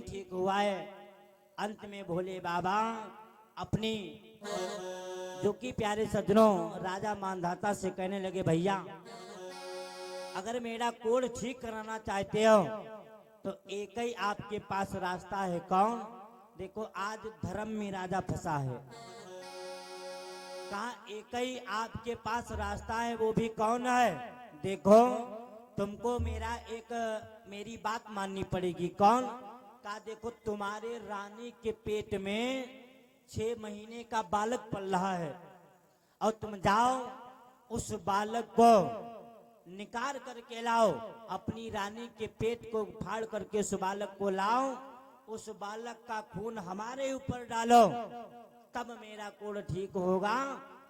नहीं ठीक हुआ है। अंत में भोले बाबा अपनी जो कि प्यारे सज्जनों राजा मानधाता से कहने लगे, भैया अगर मेरा कोड ठीक कराना चाहते हो तो एक ही आपके पास रास्ता है। कौन? देखो आज धर्म में राजा फंसा है। कहा एक ही आपके पास रास्ता है, वो भी कौन है? देखो तुमको मेरी बात माननी पड़ेगी। कौन? कहा देखो तुम्हारे रानी के पेट में 6 महीने का बालक पल रहा है और तुम जाओ उस बालक को निकाल करके लाओ, अपनी रानी के पेट को फाड़ करके उस बालक को लाओ, उस बालक का खून हमारे ऊपर डालो, तब मेरा कोड ठीक होगा,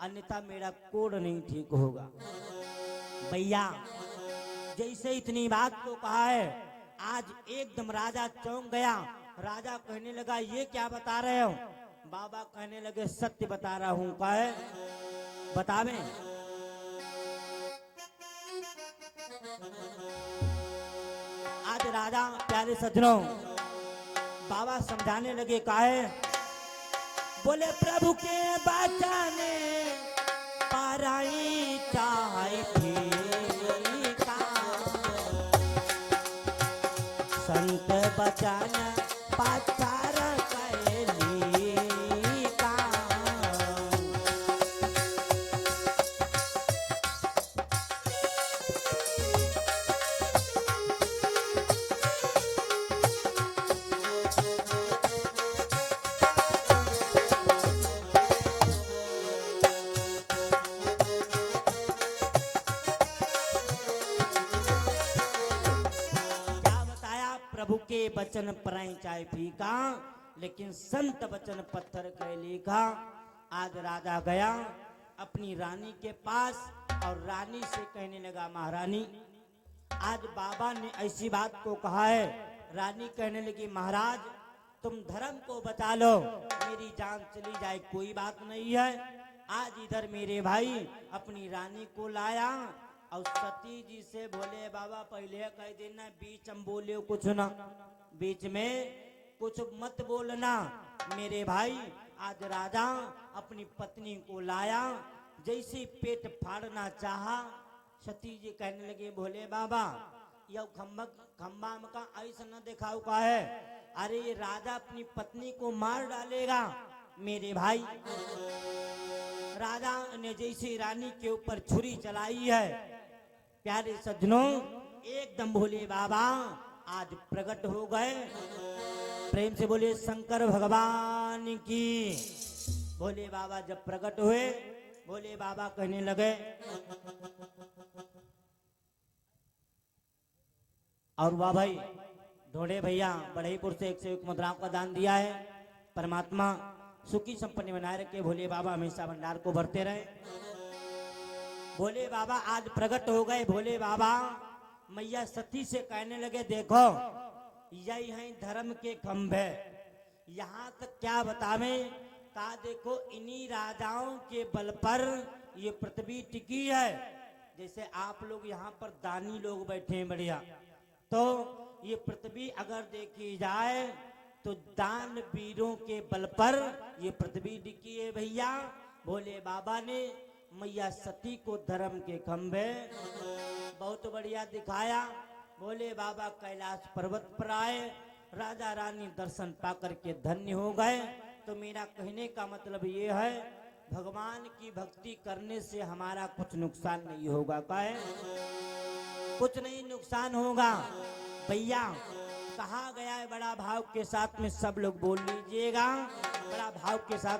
अन्यथा मेरा कोड नहीं ठीक होगा। भैया जैसे इतनी बात को कहा है, आज एकदम राजा चौंक गया। राजा कहने लगा ये क्या बता रहे हो? बाबा कहने लगे सत्य बता रहा हूं। कहे बतावे। आज राजा प्यारे सज्जनों बाबा समझाने लगे। काहे? बोले प्रभु के बचाने पाराई चाहे फीका, संत बचाना पाचार कैली का। प्रभु के बचन पराई चाय फीका, लेकिन संत बचन पत्थर के लिखा। आज राजा गया अपनी रानी के पास और रानी से कहने लगा, महारानी आज बाबा ने ऐसी बात को कहा है। रानी कहने लगी, महाराज तुम धर्म को बचा लो, मेरी जान चली जाए कोई बात नहीं है। आज इधर मेरे भाई अपनी रानी को लाया और सती जी से बोले बाबा पहले कह देना बीच हम बोले कुछ ना, बीच में कुछ मत बोलना। मेरे भाई आज राजा अपनी पत्नी को लाया, जैसे पेट फाड़ना चाहा, सती जी कहने लगे भोले बाबा यह खम्बा का ऐसा न दिखाओ का है, अरे ये राजा अपनी पत्नी को मार डालेगा। मेरे भाई राजा ने जैसे रानी के ऊपर छुरी चलाई है, प्यारे सज्जनों एकदम भोले बाबा आज प्रकट हो गए। प्रेम से बोले शंकर भगवान की। भोले बाबा जब प्रकट हुए, भोले बाबा कहने लगे, और वाह भाई ढोड़े भैया बढ़ईपुर से 101 मुद्राओं का दान दिया है। परमात्मा सुखी संपन्न बनाए रखे, भोले बाबा हमेशा भंडार को भरते रहे। भोले बाबा आज प्रकट हो गए। भोले बाबा मैया सती से कहने लगे, देखो यही है धर्म के खंभे, यहाँ तक क्या बतावे। कहा देखो इन्हीं राजाओं के बल पर ये पृथ्वी टिकी है। जैसे आप लोग यहाँ पर दानी लोग बैठे हैं बढ़िया, तो ये पृथ्वी अगर देखी जाए तो दान वीरों के बल पर ये पृथ्वी टिकी है। भैया भोले बाबा ने मैया सती को धर्म के खंभे बहुत बढ़िया दिखाया। भोले बाबा कैलाश पर्वत पर आए, राजा रानी दर्शन पाकर के धन्य हो गए। तो मेरा कहने का मतलब ये है, भगवान की भक्ति करने से हमारा कुछ नुकसान नहीं होगा। क्या है? कुछ नहीं नुकसान होगा। भैया कहा गया है बड़ा भाव के साथ में सब लोग बोल लीजिएगा, बड़ा भाव के साथ।